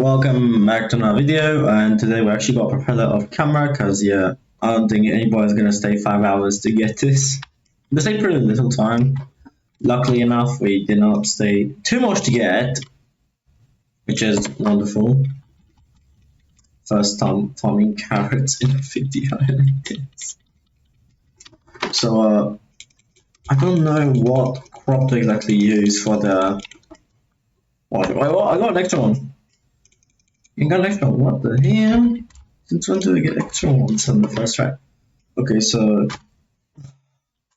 Welcome back to another video, and today we actually got a propeller off camera because yeah, I don't think anybody's gonna stay 5 hours to get this. This ain't pretty little time. Luckily enough, we did not stay too much to get, which is wonderful. First time farming carrots in a video. So I don't know what crop to exactly use for the. What? I got an extra one. You got an extra one. What the hell? Since when do we get extra ones on the first try? Okay, so.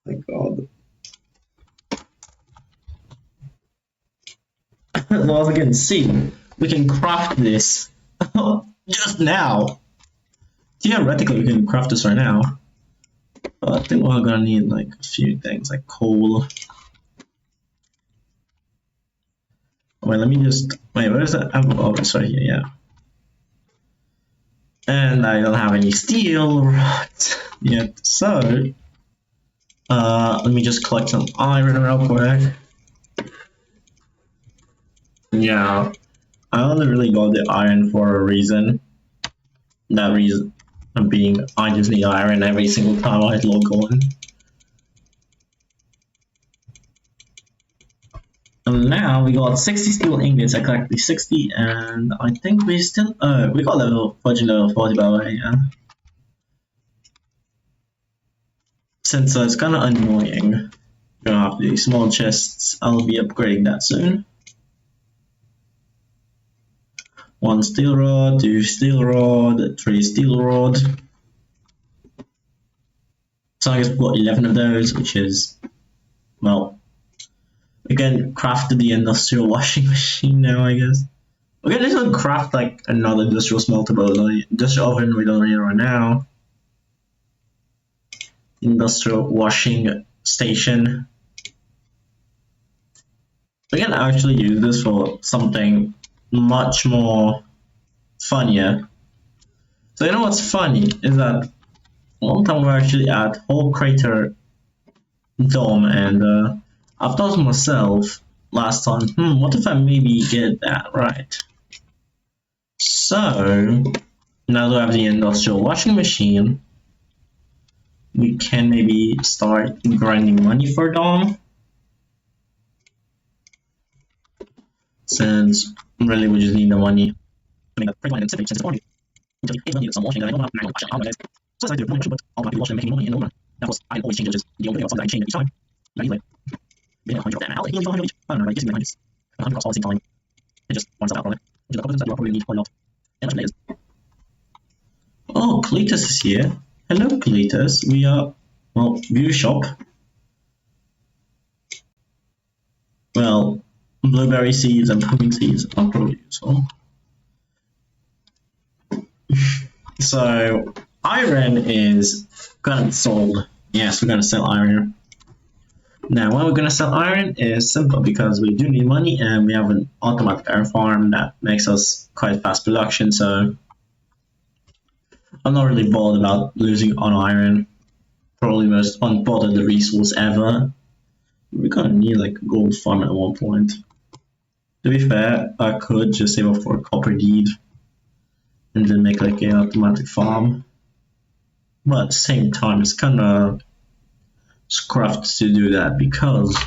Thank God. So as you can see, we can craft this just now. Theoretically, we can craft this right now. But I think we're gonna need like a few things, like coal. Wait, let me just wait. Where's that? Oh, it's right here. Yeah. And I don't have any steel yet, so let me just collect some iron real quick. Yeah, I only really got the iron for a reason. That reason being I just need iron every single time I log on. And now we got 60 steel ingots, exactly 60, and I think we still we got level 40 by the way, yeah. Since it's kinda annoying, gonna have these small chests, I'll be upgrading that soon. 1 steel rod, 2 steel rod, 3 steel rod. So I guess we've got 11 of those, which is, well, we can craft the industrial washing machine now, I guess. Okay, let's not craft like another industrial smelter, but the industrial oven we don't need right now. Industrial washing station. We can actually use this for something much more funnier. So you know what's funny is that one time we were actually at whole crater dome, and I've thought to myself last time, what if I maybe get that right? So now that we have the industrial washing machine, we can maybe start grinding money for Dom. Since really we just need the money. I mean, the line since it's money. Until you need some washing, then I don't have to wash it. So I do money, but all I do washing and making money in the long run. That was I always change just the only way of something I change each time. Now anyway, being 100 of that now, like 100 each. I don't know, like, just 100. 100 costs all the same time. It just runs out probably. Which is a couple of that you probably need quite a lot. And much layers. Oh, Cletus is here. Hello, Cletus. We are, well, view shop. Well, blueberry seeds and pumpkin seeds are probably useful. So, iron is gonna be sold. Yes, we're gonna sell iron. Now, why we're gonna sell iron is simple because we do need money and we have an automatic iron farm that makes us quite fast production. So, I'm not really bothered about losing on iron. Probably the most unbothered resource ever. We're gonna need like a gold farm at one point. To be fair, I could just save up for a copper deed and then make like an automatic farm. But at the same time, it's kinda scruffed to do that because,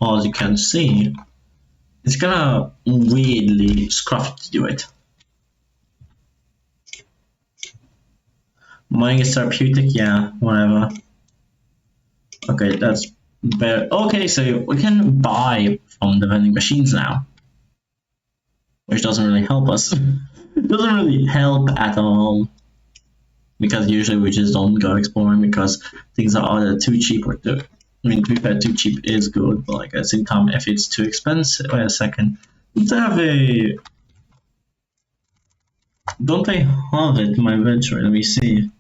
as you can see, it's kinda weirdly scruffed to do it. Mining is therapeutic, yeah, whatever. Okay, that's better. Okay, so we can buy from the vending machines now, which doesn't really help us. It doesn't really help at all because usually we just don't go exploring because things are either too cheap or too. I mean, to be fair, too cheap is good, but like at the same time, if it's too expensive, wait a second. Don't they have a? Don't they have it in my inventory? Let me see.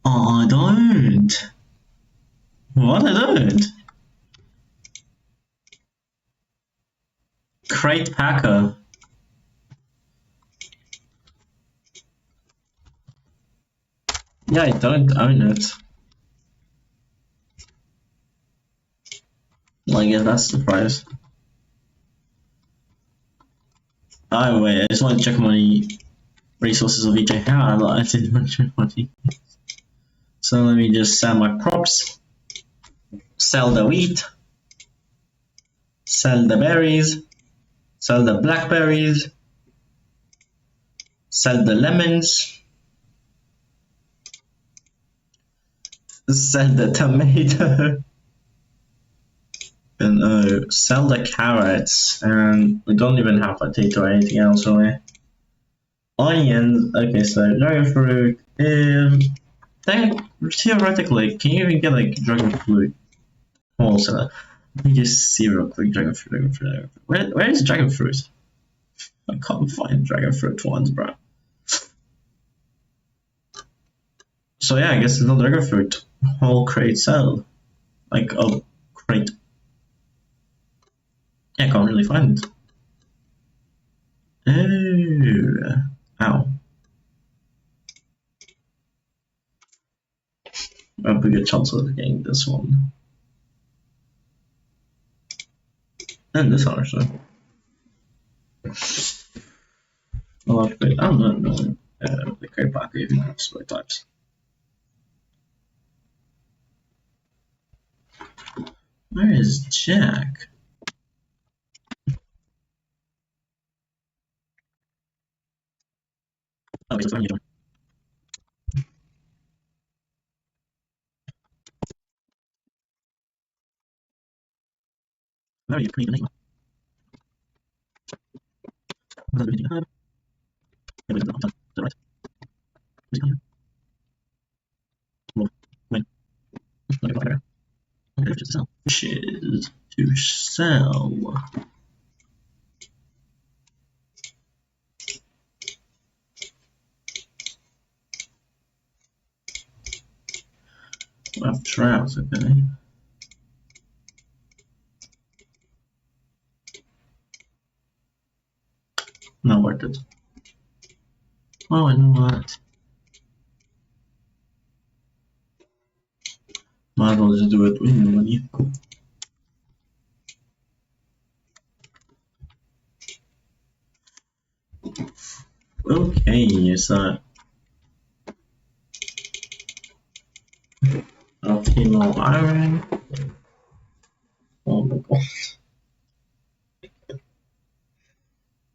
Oh, I don't. What? I don't. Crate packer. Yeah, I don't own it. Well, I guess that's the price. Oh wait, I just want to check my resources of each I have. I didn't mention money. So let me just sell my crops, sell the wheat, sell the berries, sell the blackberries, sell the lemons, sell the tomato, and sell the carrots. And we don't even have potato or anything else, really. Onions. Okay, so dragon fruit. Theoretically, can you even get like dragon fruit wholesaler? Let me just see real quick. Dragon fruit. Where is dragon fruit? I can't find dragon fruit ones, bro. So yeah, I guess there's no dragon fruit whole crate sell. Like a crate. Yeah, I can't really find it. Oh, ow. I have a good chance of getting this one. And this one actually. Oh, wait, I don't know. The crate pack even have split types. Where is Jack? Oh, he's a new one. Where are you? Can you name? What does it have? Yeah, wait, is that right? Who's coming? Well, wait. Okay, fire. Okay, just to sell. Fishes to sell. I have trouts, okay. Not worth it. Oh, I know what. Might as well just do it with the money. Okay, so I'll take more iron. Oh my god.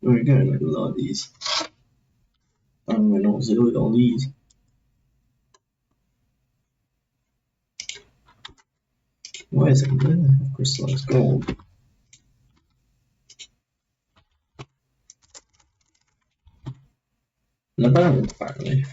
We're getting like a lot of these. I don't even know what to do with all these. Why is it there? Crystallized gold. Not bad, apparently.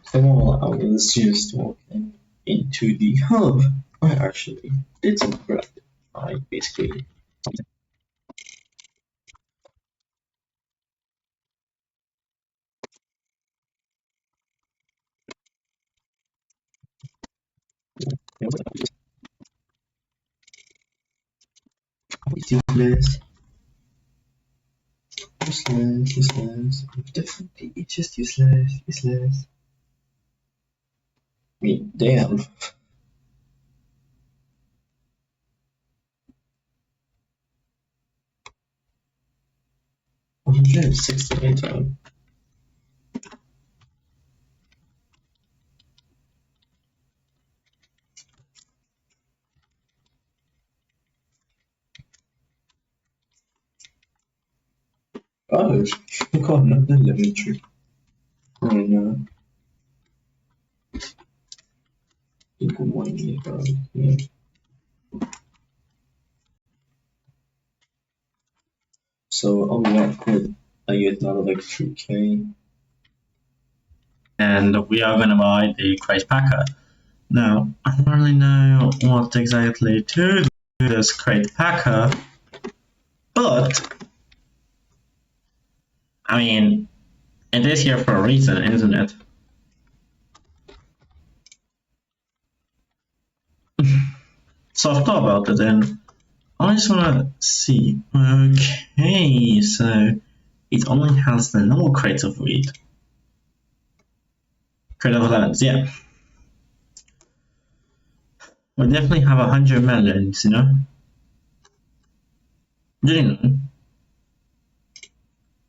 So while I was just walking into the hub, I actually did some productive. I basically it's useless. Useless. Definitely, it's just useless. I mean, damn. 168 time. Oh, I got another elementary. Oh no. Equal 1 year, yeah. So on the output, I get another like 3k. And we are gonna buy the crate packer. Now, I don't really know what exactly to do with this crate packer, but I mean, it is here for a reason, isn't it? So I've thought about it and I just wanna see. Okay, so it only has the normal crates of wheat. Crate of lemons, yeah. We definitely have 100 melons, you know? Did you know?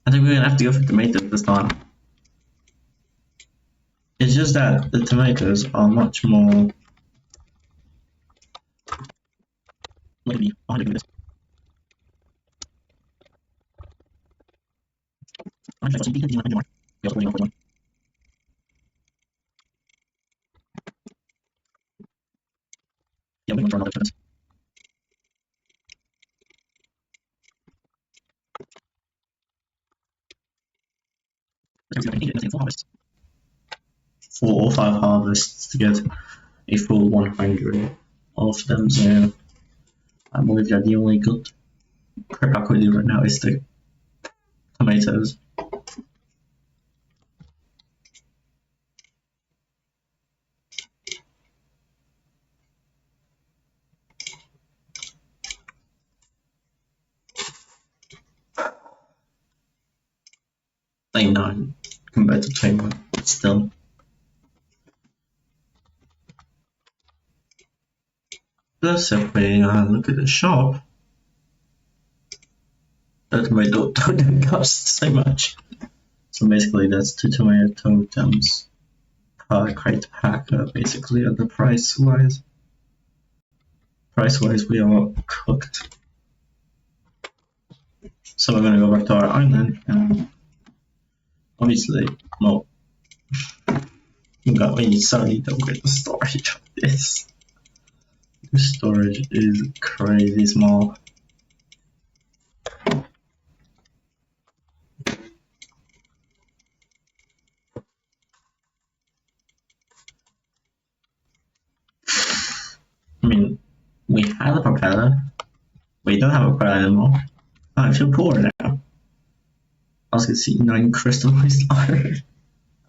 I think we're gonna have to go for tomatoes this time. It's just that the tomatoes are much more. Look at me, 100 meters. I'm trying to see if you can do more. Yeah, we're going for one. Yeah, we're going for another tomatoes. Let's see if I can get it in full harvest. 4 or 5 harvests to get a full 100 of them, so I believe that the only good product we do right now is the tomatoes. Same 9 compared to 21, but still. Plus, if we look at the shop, the tomato don't cost so much. So basically, that's 2 tomato totems per crate pack, basically, at the price wise. Price wise, we are cooked. So we're gonna go back to our island, and obviously, well, we suddenly don't get the storage of this. The storage is crazy small. I mean, we had a propeller. We don't have a propeller anymore. I feel poor now. I was gonna see 9 crystallized iron.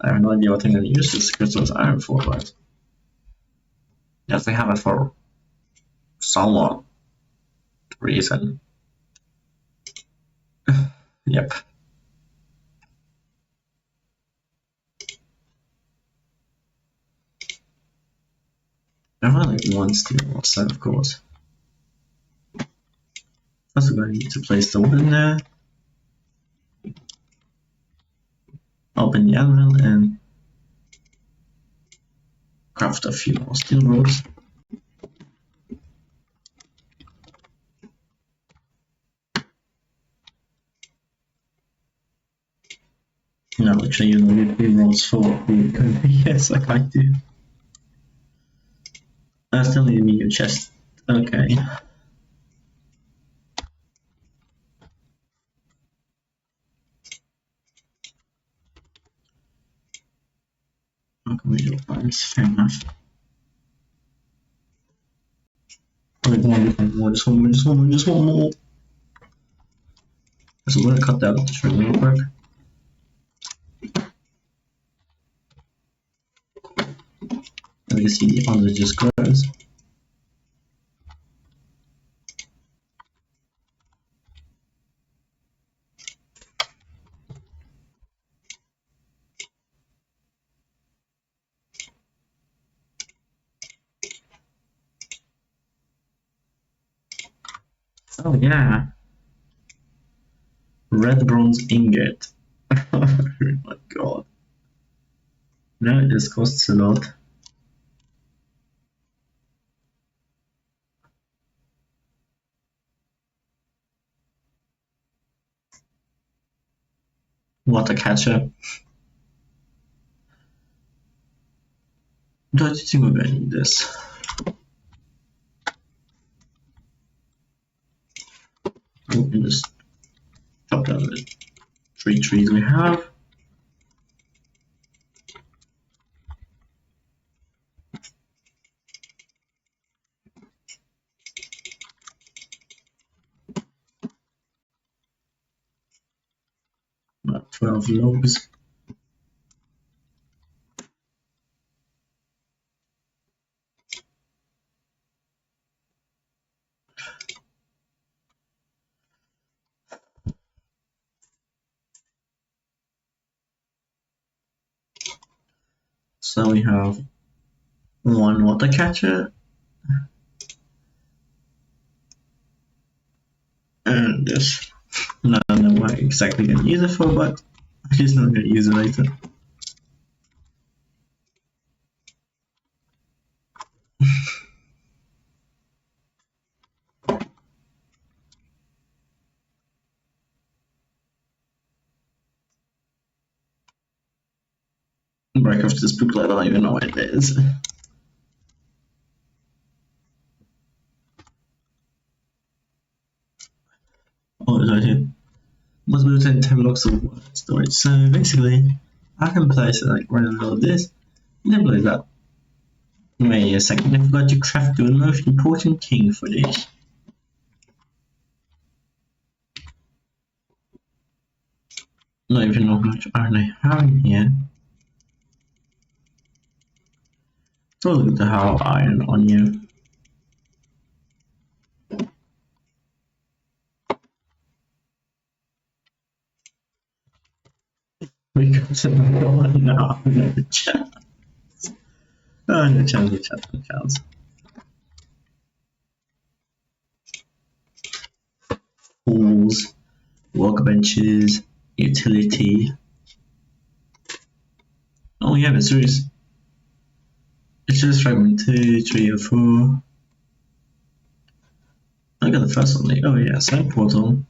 I have no idea what I'm gonna use this crystallized iron for, but yes, we have it for some reason. Yep. I have like 1 steel outside, of course. First, we're going to need to place the wood in there. Open the anvil and craft a few more steel rods. No, actually, you need 2 rods for wood. Yes, I kind do. I still need a medium chest. Okay. How can we do that? Fair enough. Wait, one more, just one more. So we're gonna cut that off the string real quick. And we can see the other just grows. Oh yeah. Red bronze ingot. Oh my god. No, this costs a lot. Water catcher. Do I think we're gonna need this? We can just chop down the 3 trees we have. About 12 logs. So we have 1 water catcher, And this. I don't know what exactly I'm gonna use it for, but I'm just not gonna use it later. Break off this booklet, I don't even know what it is. Oh, it's right here. Must be within 10 blocks of storage. So basically, I can place it like right in the middle of this, and then place that. Wait a second, I forgot to craft the most important thing for this. Not even know how much iron I have in here. So look at the how iron on you. Because of no chance. Oh, no chance, no chance, no chance. Tools, workbenches, utility. Oh yeah, but serious. It's just fragment 2, 3, or 4. I got the first one. Oh yeah, side portal.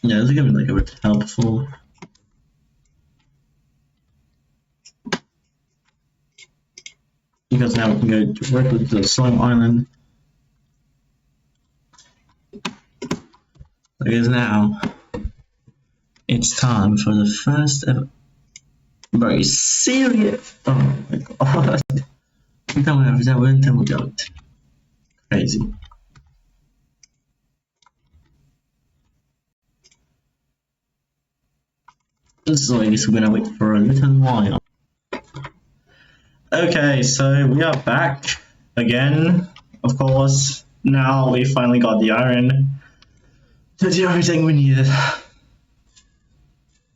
Yeah, this is gonna be like a bit helpful. Because now we can go directly to the slime island. Because now it's time for the first ever very serious. Oh my god. We don't have that one time we got crazy. So I guess we're gonna wait for a little while. Okay, so we are back again, of course. Now we finally got the iron to do everything we needed.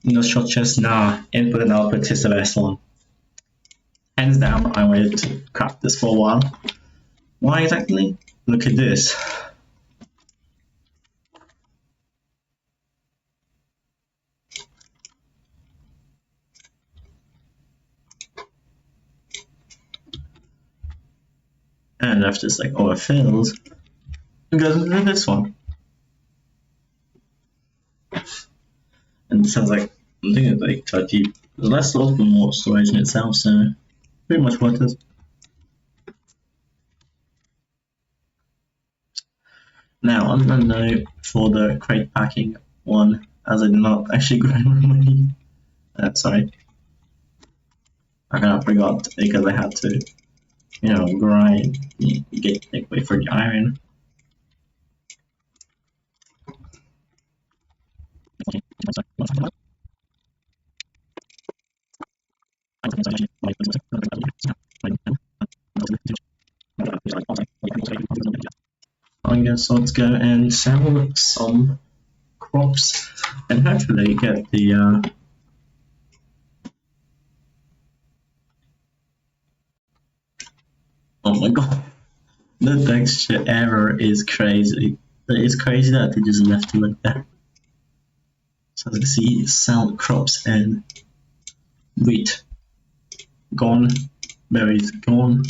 No short chest, nah. Input and output is the best one. Hands down, I waited to craft this for a while. Why exactly? Look at this. And after it's like overfilled, it goes into this one. And it sounds like, I think it's like 30, less slots but more storage in itself, so pretty much worth it. Now, I'm gonna know for the crate packing one, as I did not actually grind my money. Sorry. I kind of forgot because I had to, grind, wait for the iron. I guess let's go and sell some crops and hopefully get the oh my god, the texture error is crazy. It's crazy that they just left it like that. So as you can see, sell crops and wheat gone, berries gone,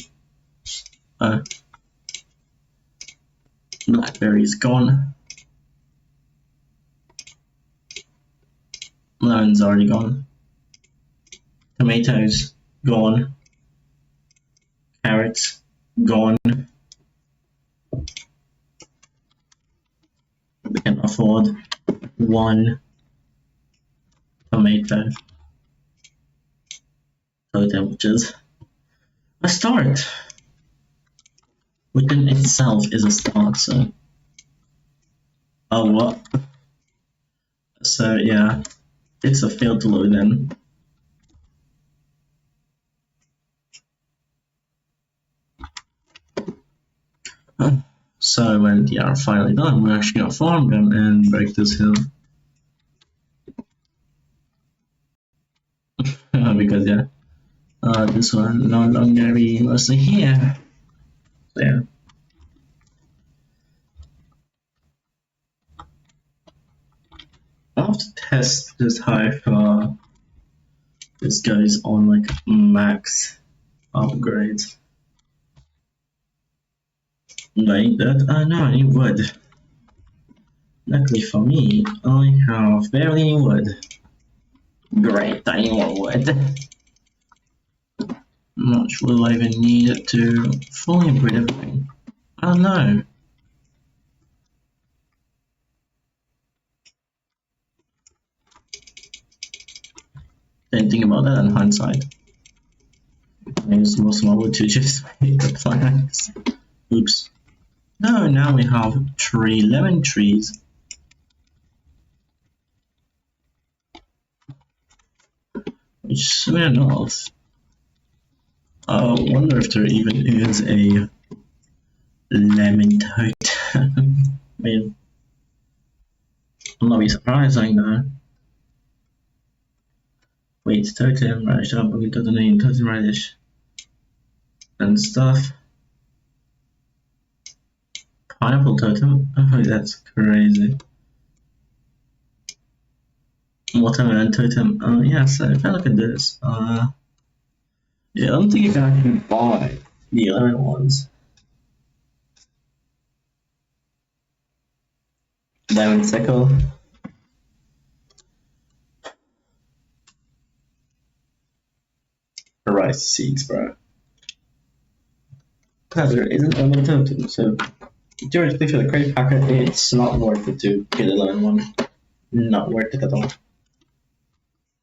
blackberries gone, lemons already gone, tomatoes gone, carrots gone. We can afford one tomato totem, which is a start. Within itself is a start, so oh what? So yeah, it's a failed to load in. So when they are finally done, we're actually gonna farm them and break this hill. saga. This one no longer be mostly here. So yeah. I'll have to test this how far this goes on like max upgrades. Like that, no, I need wood. Luckily for me, I have barely wood. Great, I need more wood. Much will I even need it to fully upgrade everything? I don't know. Didn't think about that in hindsight. I used most of my wood to just make the planks. Oops. No, now we have 3 lemon trees. Which soon enough. I wonder if there even is a lemon totem. I mean, I'm not be surprised, I know. Wait, totem, radish, pumpkin totem, totem radish, and stuff. Pineapple totem? Oh, that's crazy. Watermelon totem. Oh, yeah, so if I look at this, yeah, I don't think you can actually buy the other ones. Lemon sickle. Rice seeds, bro. Because there isn't a lemon totem, so theoretically for the crate packer, it's not worth it to get a lemon one. Not worth it at all.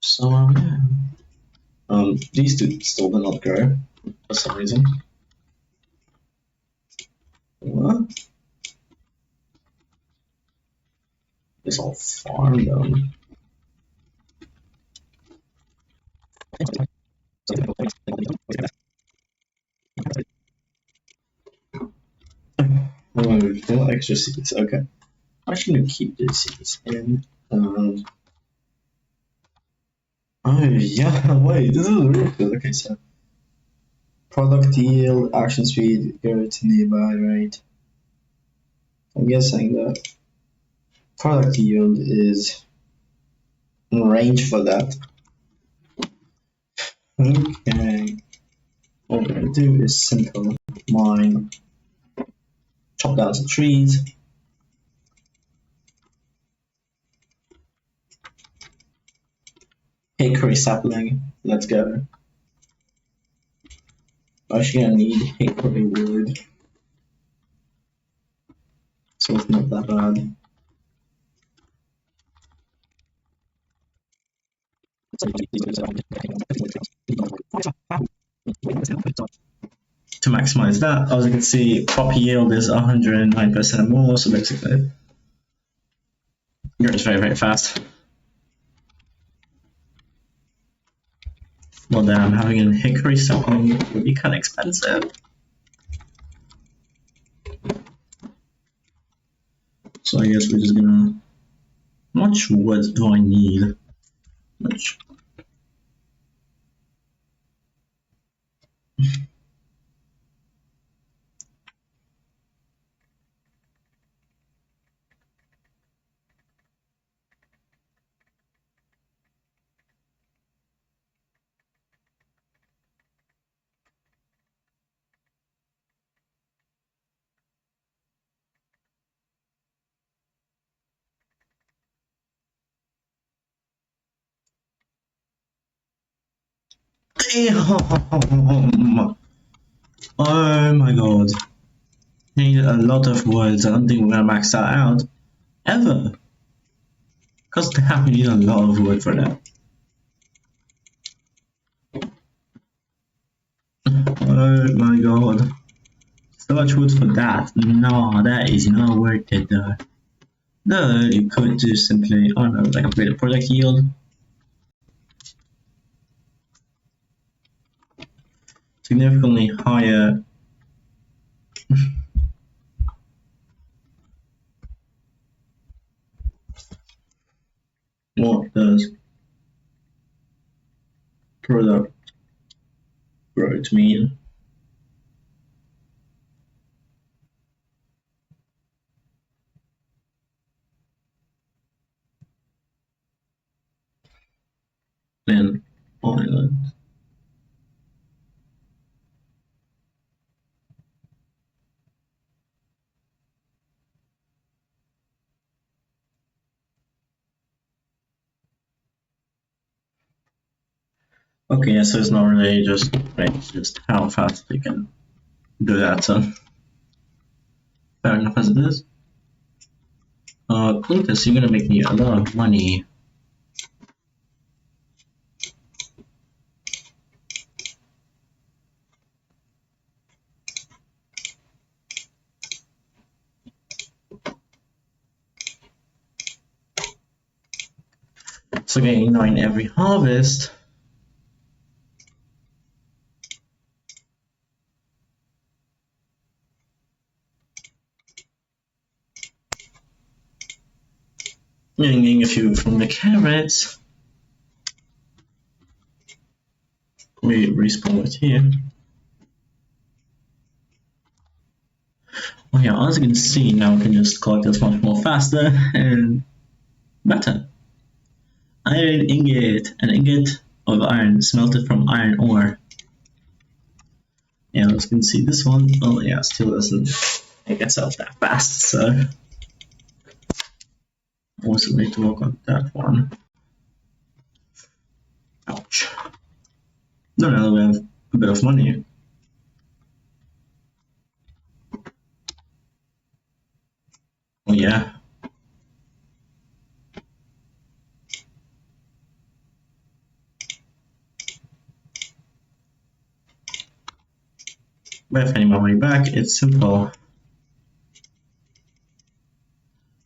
So, yeah. These two still do not grow for some reason. What? It's all farmed them. Oh, still extra seeds. Okay. I'm actually gonna keep these seeds in. Oh yeah, wait, this is really cool. Okay, so product yield, action speed, go to nearby rate. I'm guessing that product yield is in range for that. Okay. What we're gonna do is simple mine, chop down some trees. Hickory sapling, let's go. I'm actually gonna need hickory wood, so it's not that bad. To maximize that, as you can see, crop yield is 109% more, so basically, it's very, very fast. Well, damn, having a hickory sapling would be kind of expensive. So I guess we're just gonna. How much wood do I need? Much. Damn! Oh my god. I need a lot of wood. I don't think we're gonna max that out. Ever. Because damn, we need a lot of wood for that. Oh my god. So much wood for that. No, that is not worth it though. No, you could just simply, I don't know, like upgrade the product yield. Significantly higher. What does for the grow to mean. Then island. Okay, yeah, so it's not really just right, it's just how fast they can do that, so fair enough as it is. Clintus, you're gonna make me a lot of money. So getting 9 every harvest. And getting a few from the carrots. We respawn it here. Oh yeah, as you can see, now we can just collect this much more faster and better. Iron ingot, an ingot of iron smelted from iron ore. Yeah, as you can see, this one, oh yeah, still doesn't make itself that fast, so also need to work on that one. Ouch. No, now we have a bit of money. Oh yeah. But if I need my money back, it's simple.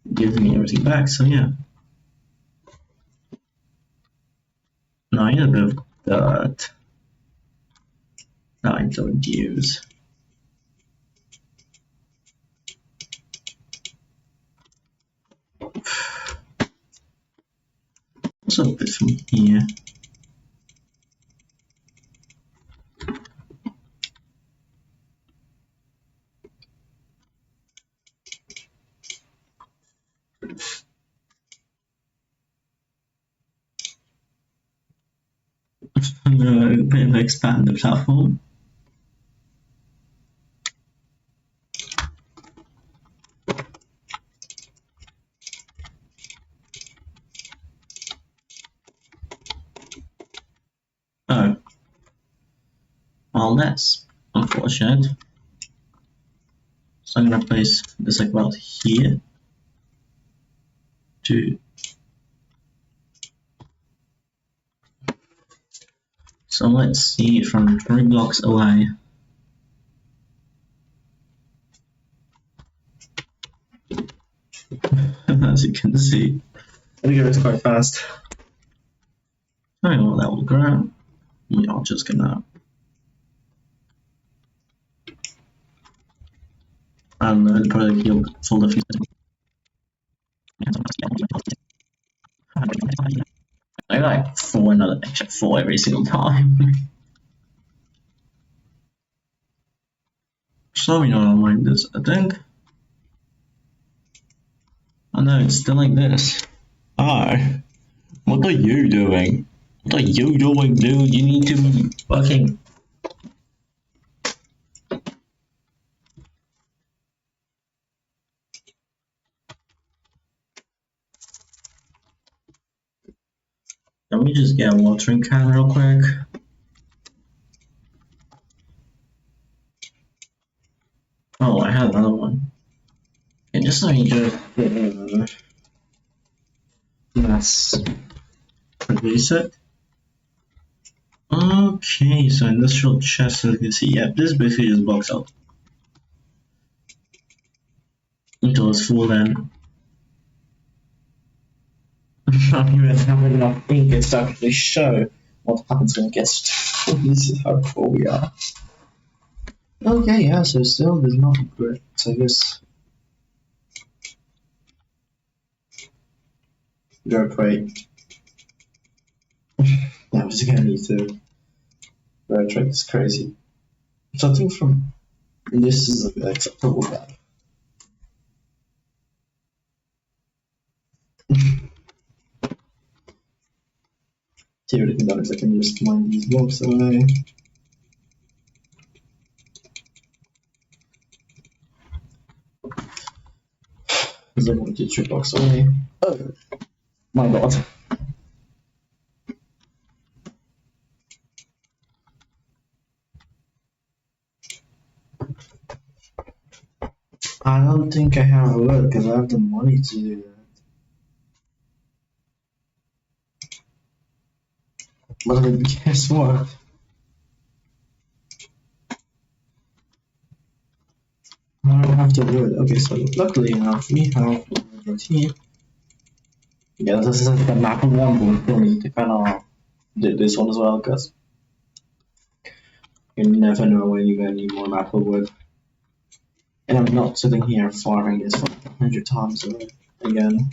It gives me everything back, so yeah. Now I need a bit of dirt that I don't use. Also a bit from here. I'm gonna expand the platform. Oh. Well, that's unfortunate. So I'm gonna place this like about here. So let's see from 3 blocks away. As you can see, I think it's quite fast. I don't know what that will grow. We are just gonna probably heal full of I like 4 another extra 4 every single time. So we don't mind this, I think. Oh no, it's still like this. Hi. What are you doing? What are you doing, dude? You need to be fucking. Let me just get a watering can real quick. Oh, I have another one. And just let me just mass produce it. Okay, so industrial chest, as you can see, yeah, this basically just blocks out until it's full. Then I don't even have enough ingots to actually show what happens when it gets full. This is how full we are. Okay, yeah, so still there's not great. So I guess go pray. I'm just gonna need to Right track is crazy. Something from this is acceptable bad. Theoretically, that is I can just mine these blocks away. Because I want to 2 blocks away. Oh my god. I don't think I have wood because I have the money to do that. But guess what? I don't have the wood. Okay, so luckily enough, we have the team. Yeah, this is like a map of one, but we still need to kind of do this one as well because you never know when you're gonna need more map of wood. And I'm not sitting here farming this for 100 times again.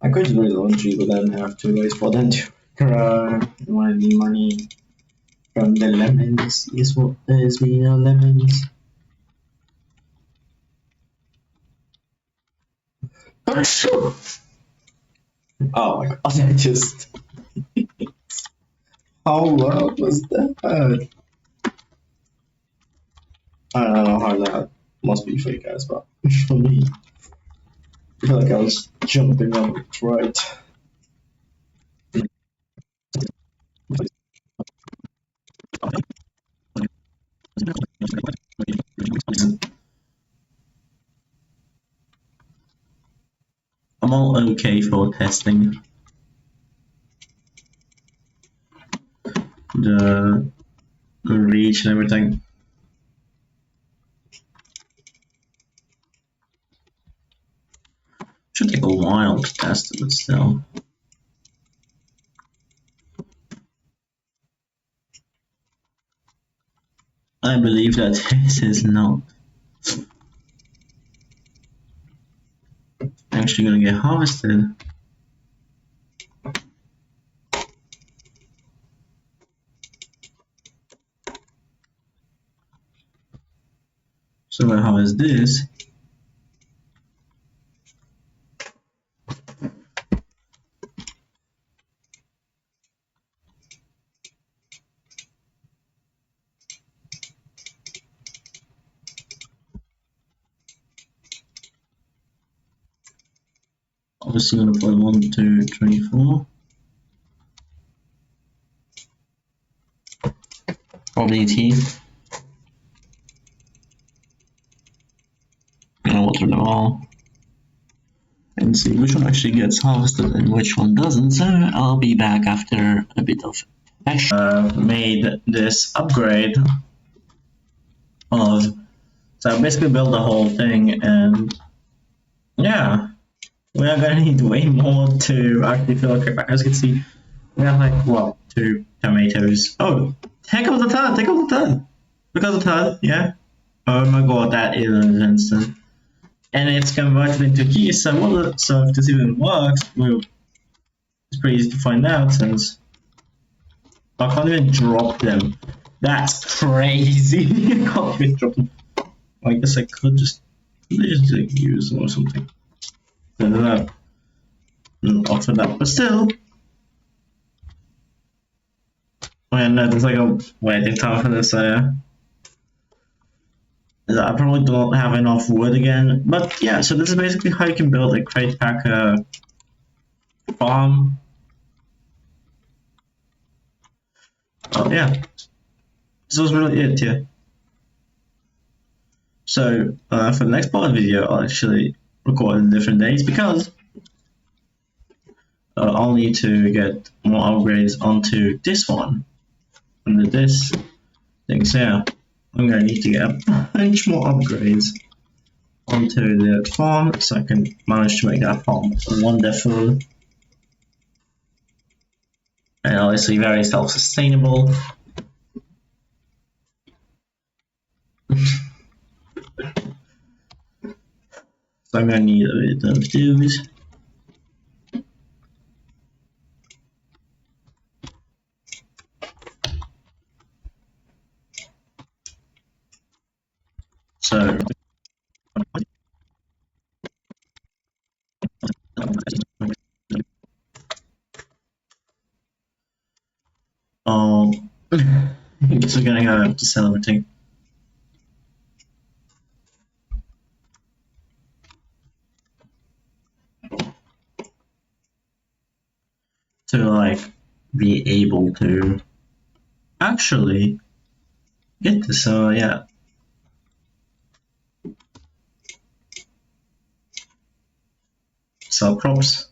I could do laundry, but then have to wait for them to grow. I want the money from the lemons. Is what is me lemons. Oh shoot! Oh my god! I just how loud was that? I don't know how that must be for you guys, but for me, I feel like I was jumping on it right. I'm all okay for testing the reach and everything. Should take a while to test it, but still. I believe that this is not actually gonna get harvested. So I'm gonna harvest this. Obviously gonna put 1, 2, 3, 4. Probably teeth. Gonna water them all. And see which one actually gets harvested and which one doesn't. So I'll be back after a bit of made this upgrade of so I basically built the whole thing and yeah we are gonna need way more to actually fill a back. As you can see we have like what 2 tomatoes. Oh take out the third, take out the third. Because the third, yeah. Oh my god, that is an instant. And it's converted into keys, so if this even works, well, it's pretty easy to find out since I can't even drop them. That's crazy. I can't even drop them. I guess I could just like, use them or something. I don't know. Offer that, but still. Oh yeah, no, there's like a waiting time for this. I probably don't have enough wood again, but yeah. So this is basically how you can build a crate packer farm. Oh yeah. This was really it, yeah. So for the next part of the video, I'll actually record in different days because I'll need to get more upgrades onto this one. Under this thing, so yeah, I'm gonna need to get a bunch more upgrades onto the farm so I can manage to make that farm wonderful and obviously very self-sustainable. So I'm gonna need a bit of those. I guess we're gonna go to sell everything. To like be able to actually get this. So yeah. Sell crops.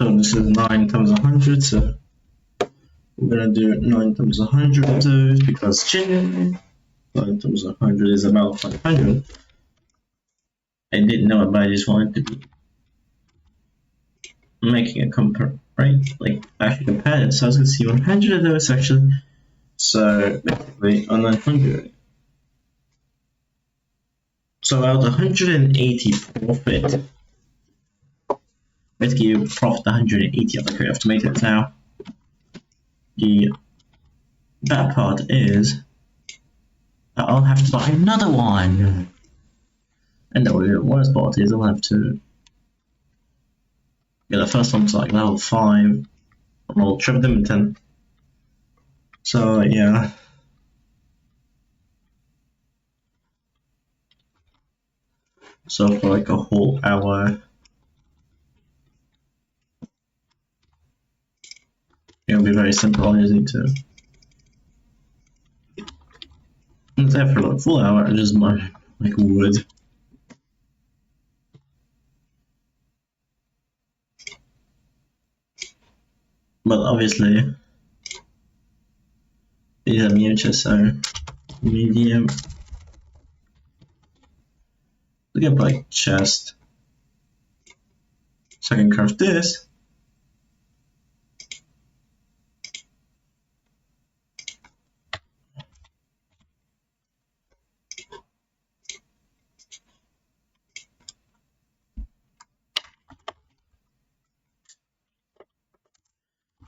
So this is 9 times 100, so we're gonna do 9 times 100 of those because 9 times 100 is about 500. I didn't know it, but I just wanted to be making a compare, right? Like actually compare it. So I was gonna see 100 of those actually. So basically on 900. So about 180 profit. Basically you profit 180 of the creative tomatoes now. The bad part is that I'll have to buy another one. And the worst part is I'll have to get the first one to like level 5 and I'll trip them in 10. So yeah. So for like a whole hour it'll be very simple. I just need to it's after like a full hour I just mine like wood. But obviously these are miniatures, so medium. Look at like chest. So I can craft this.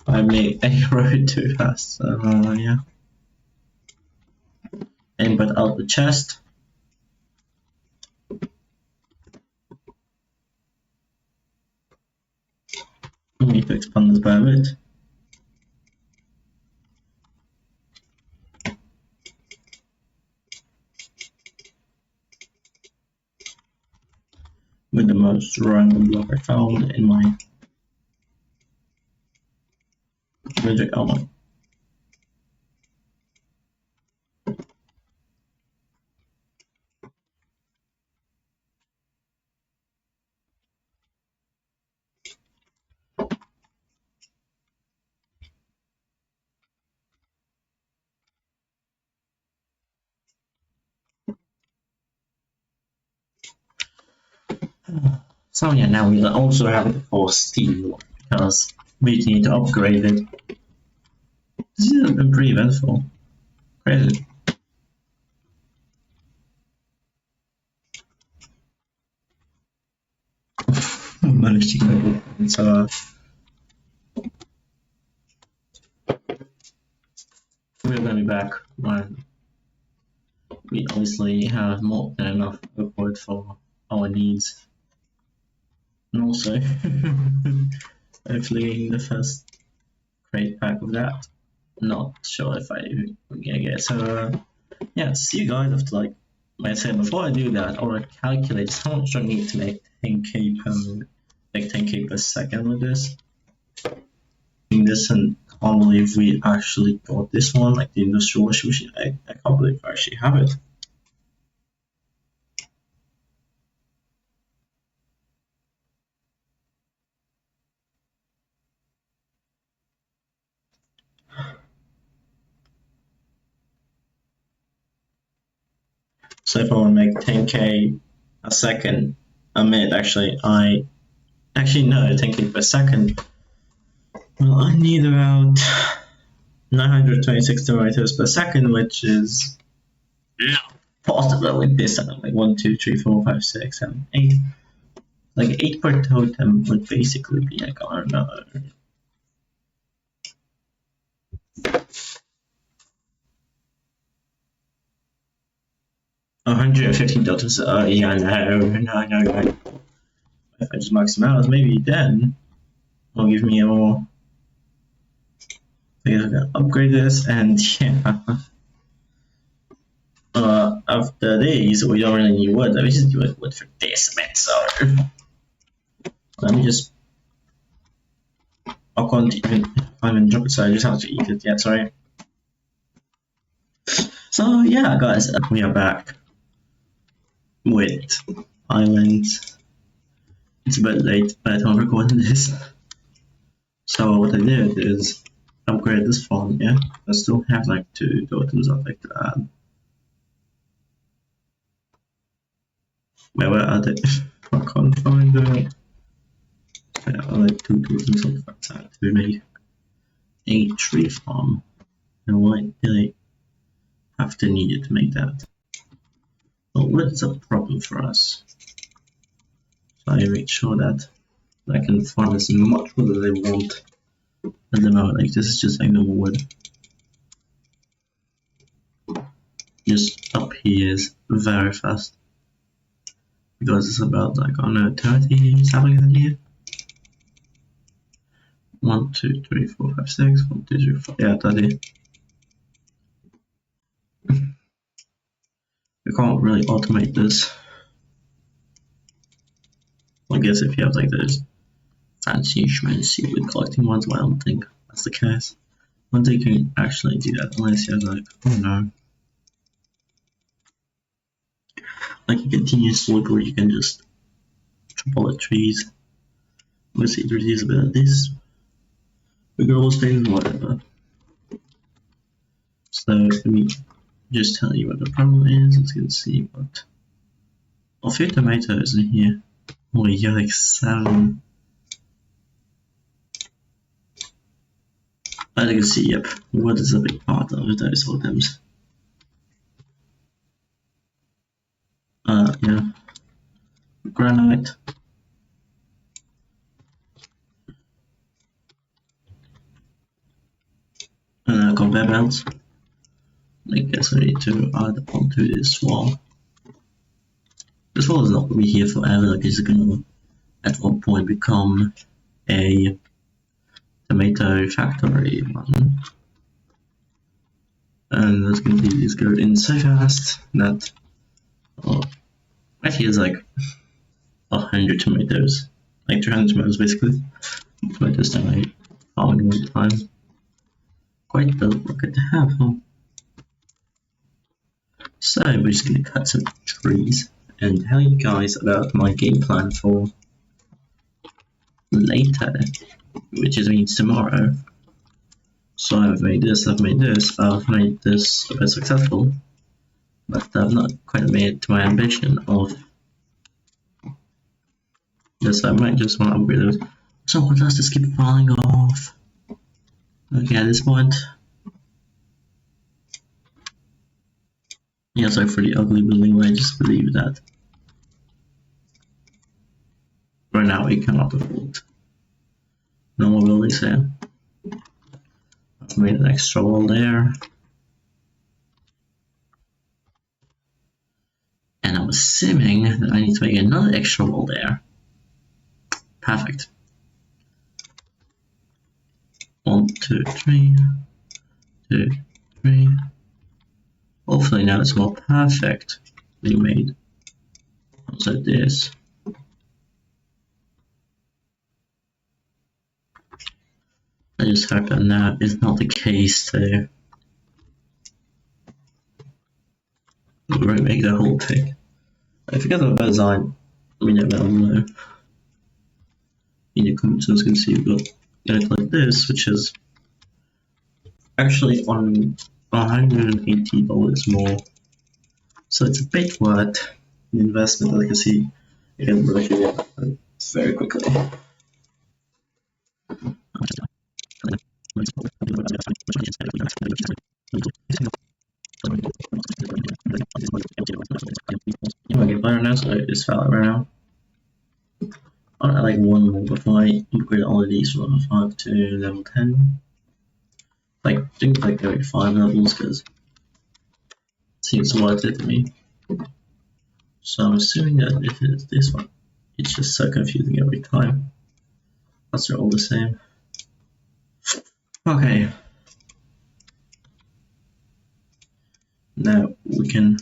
I made a road too fast, so yeah. And put out the chest. I need to expand this by a bit. With the most random block I found in my magic armor. So yeah, now we also have it for steel because we need to upgrade it. This has been pretty eventful. Crazy. Managed to get it. So we're gonna be back when we obviously have more than enough wood for our needs. And also hopefully the first crate pack of that. Not sure if I'm gonna get it. So yeah, see you guys after like I said before I do that, I want to calculate how much I need to make 10k per minute, like 10k per second with this. This and I can't believe we actually got this one, like the industrial washing machine. I can't believe I actually have it. So if I want to make 10k a second, a minute actually, I actually no 10k per second. Well, I need about 926 tomatoes per second, which is possible with this. Like 1, 2, 3, 4, 5, 6, 7, 8. Like 8 per totem would basically be like, I don't know. 115 totems. Yeah, no. If I just max them out, maybe then it'll give me a more. I guess I'm gonna upgrade this, and yeah. After these, we don't really need wood. We just do wood for this bit. So let me just. I can't even drop it, so I just have to eat it. Yeah, sorry. So yeah, guys, we are back with Island. It's a bit late by the time I'm recording this. So what I did is upgrade this farm. Yeah, I still have like 2 totems I'd like to add. Where are they? I can't find them. Yeah, I like 2 totems of that to make a tree farm. And why did I have to need it to make that? Well, what is a problem for us? So I make sure that I can farm as much wood as I want at the moment. Like this is just like normal wood. Just up here is very fast. Because it's about like, I don't know, 30 saplings in here. 1, 2, 3, 4, 5, 6, 1, 2, 3, 4, yeah, 30. You can't really automate this. I guess if you have like those fancy schmancy wood collecting ones, well, I don't think that's the case. I don't think you can actually do that unless you have like, oh no, like a continuous loop where you can just chop all the trees. Obviously, it reduces a bit of this, regardless things, whatever. So let me just tell you what the problem is. Let's go see what. A few tomatoes in here. Oh, yikes, 7. As you can see, yep, wood is a big part of those totems. Yeah. Granite. And conveyor belts. I guess I need to add onto this wall. This wall is not going to be here forever, like it's going to at one point become a tomato factory one. And that's going to be just go in so fast that actually it's like 100 tomatoes, like 300 tomatoes basically. Tomatoes that I found one time. Quite the rocket to have, huh? So we're just going to cut some trees and tell you guys about my game plan for later, which means tomorrow. So I've made this a bit successful, but I've not quite made it to my ambition of this. I might just want to upgrade those. So what does this keep falling off? Okay, at this point, yeah, it's like pretty ugly building, but I just believe that right now we cannot afford normal buildings here. I've made an extra wall there. And I'm assuming that I need to make another extra wall there. Perfect. 1, 2, 3, 2, 3. Hopefully now it's more perfectly made. Also this. I just hope that now is not the case too. We're going to make the whole thing. If you get a design, let me know down below. In the comments, as you can see, we've got it like this, which is actually on $180 more. So it's a bit worth the investment. As you can see, you can break it very quickly. I get better now, so I just fell right now. I like one more before I upgrade all of these from level 5 to level 10. Like, things like every 5 levels, because it seems worth it to me. So I'm assuming that it is this one. It's just so confusing every time. That's all the same. Okay. Now we can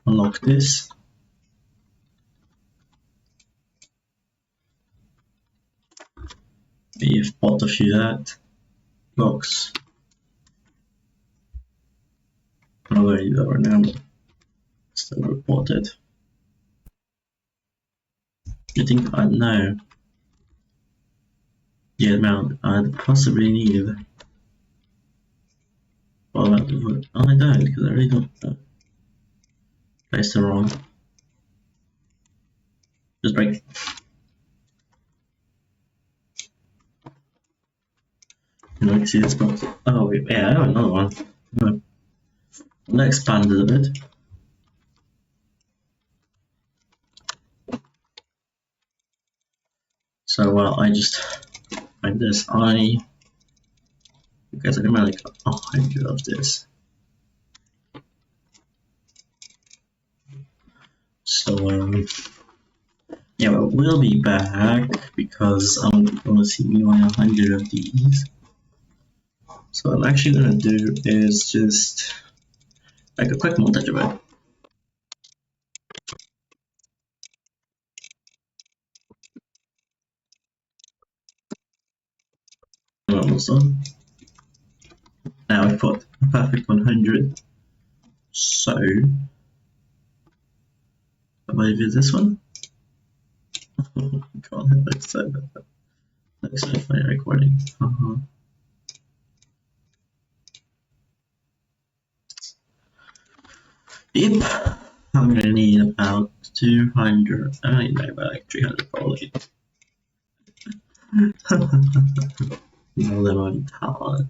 unlock this. We've bought a few that box. Already lower now, but still reported. You think I know the amount I'd possibly need? Well, I don't, because I really don't know. Placed it wrong. Just break. You know, you see this box. Oh, yeah, I have another one. No. Let's expand it a bit. So, I just find this. Because I can make like 100 of this. So, yeah, well, we'll be back because I'm gonna see me on 100 of these. So what I'm actually gonna do is just like a quick montage of it. I'm almost done. Now I've got a perfect 100. So I believe it's this one. Oh my god, it looks so bad. Looks so funny recording. Yep. I'm gonna need about 200. I don't know, about like 300 probably. No, they're on talent.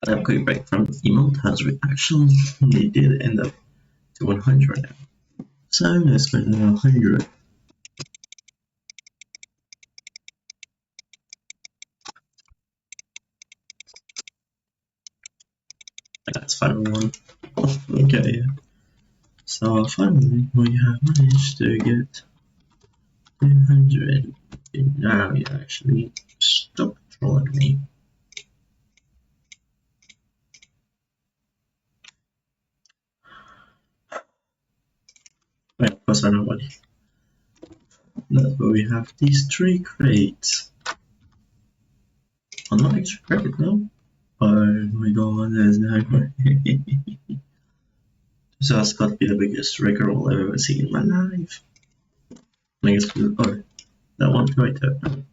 I have a quick break from emote has reaction. They did end up to 100 now. So let's go to 100. That's finally one. Okay. So finally we have managed to get 200. Now you actually stop trolling me. Wait, of course I know what. That's where we have these 3 crates. Oh, not extra credit, no? Oh my god, there's no way. So that's got to be the biggest rickroll I've ever seen in my life. I guess that one right there. I'm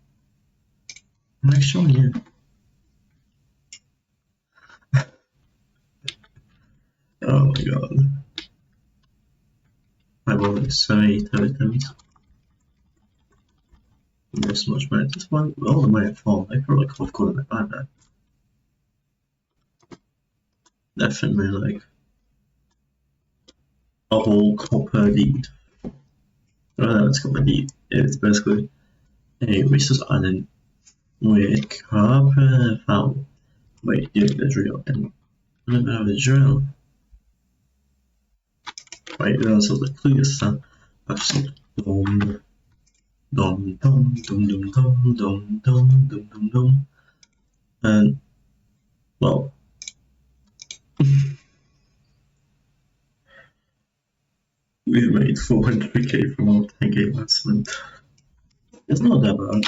not showing you. Oh my god. I bought so many totems. There's so much money. Just one, all the money at fall. I probably could have called it like that. Definitely like a whole copper deed. Well, that's copper deed. It's basically a resource island with copper found by doing the drill and a little bit of the drill. Right, it also the clearest sound. Absolute dum dum dum dum dum dum dum dum dum dum dum. And well, we made 400k from our 10k investment. It's not that bad.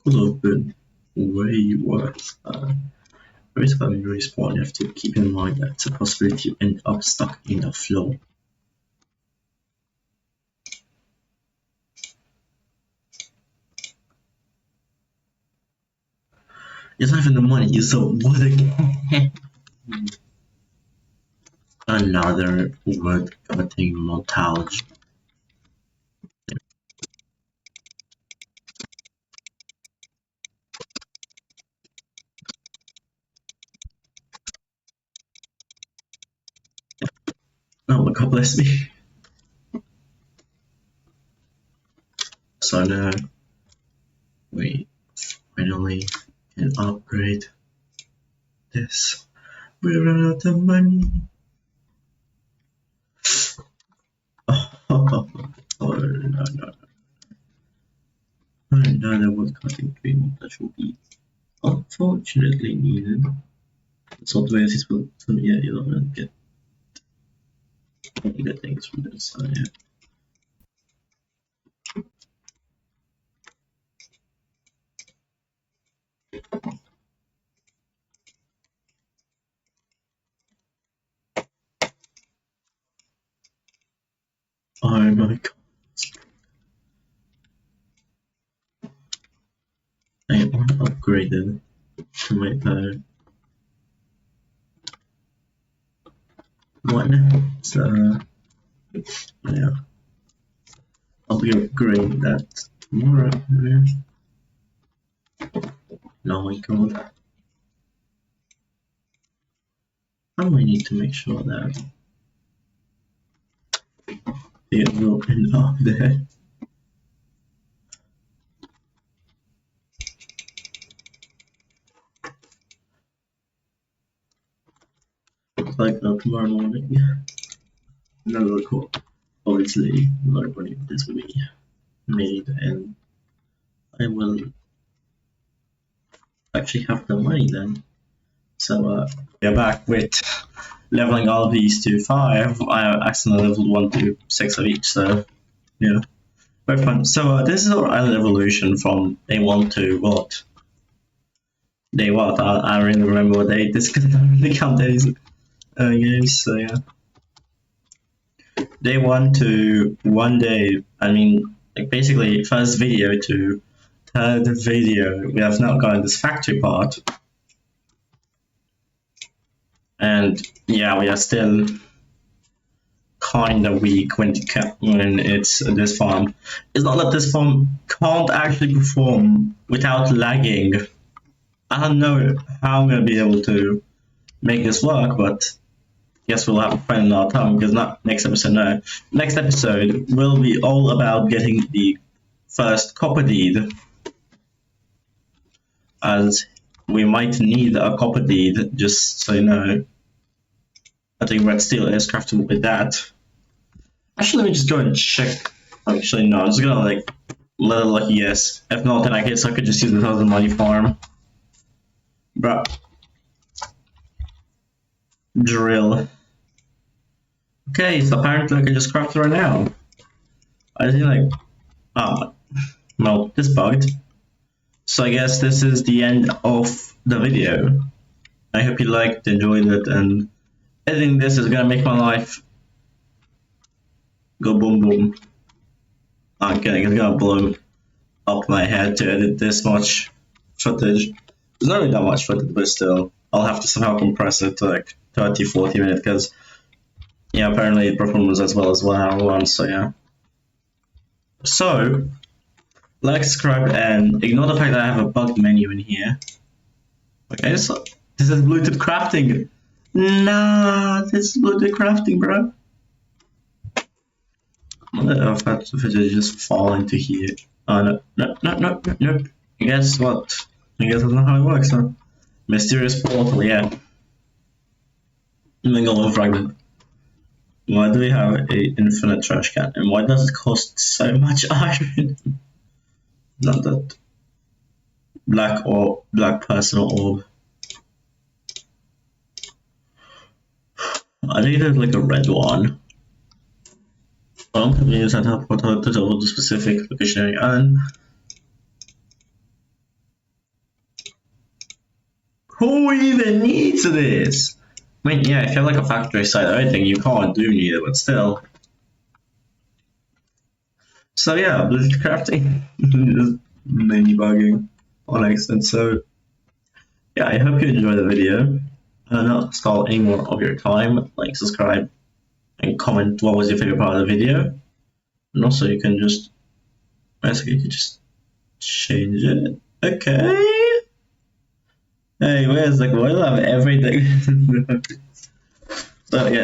Could have been way worse. Every time you respawn, you have to keep in mind that it's a possibility you end up stuck in the floor. It's not even the money, it's the wood. Another wood cutting montage. Oh, God bless me. So now we finally can upgrade this. We run out of money. Oh no. Another woodcutting dream that will be unfortunately needed. So the way this will, so yeah, you're not gonna get any good things from this. So yeah. Oh my god. I want upgraded to my one. So yeah. I'll be upgrading that tomorrow. Yeah. Oh my god. How do I need to make sure that it will end up there? Like tomorrow morning. Another record. Obviously, nobody of this will be made, and I will actually have the money then. So we're back with leveling all of these to 5. I accidentally leveled 1 to 6 of each, so yeah, very fun. So this is our island evolution from day 1 to what? Day what? I don't really remember what day. This because I don't really count days games. So yeah, day 1 to 1 day. I mean, like basically first video to third video. We have now gotten this factory part. And yeah, we are still kind of weak when it's this farm. It's not that this farm can't actually perform without lagging. I don't know how I'm gonna be able to make this work, but I guess we'll have to find another time because not next episode. No, next episode will be all about getting the first copper deed, as we might need a copper deed. Just so you know. I think red steel is craftable with that. Actually, let me just go and check. Actually, no, I'm just gonna like let it lucky yes. If not, then I guess I could just use the 1,000 money farm. Bruh. Drill. Okay, so apparently I can just craft it right now. I think like, well, this bugged. So I guess this is the end of the video. I hope you liked, enjoyed it, and editing this is gonna make my life go boom boom. I'm kidding, it's gonna blow up my head to edit this much footage. There's not really that much footage, but still, I'll have to somehow compress it to like 30-40 minutes because, yeah, apparently it performs as well as 1 hour one, so yeah. So, like, subscribe, and ignore the fact that I have a bugged menu in here. Okay, so this is Bluetooth crafting. Nah, this is Bluetooth crafting, bro. If I just fall into here. Oh, no. Guess what? I guess that's not how it works, huh? Mysterious portal, yeah. Mingle fragment. Why do we have an infinite trash can? And why does it cost so much iron? Not that. Black personal orb. I think there's like a red one. I don't think we use that to double the specific location and who even needs this? I mean, yeah, if you have like a factory site or anything, you can't do need it, but still. So yeah, Bluetooth crafting, just mainly bugging on accident. So yeah, I hope you enjoyed the video. Not stall any more of your time. Like, subscribe, and comment what was your favorite part of the video. And also, you can just basically you can just change it. Okay. Hey, where's like why do I have everything? So yeah.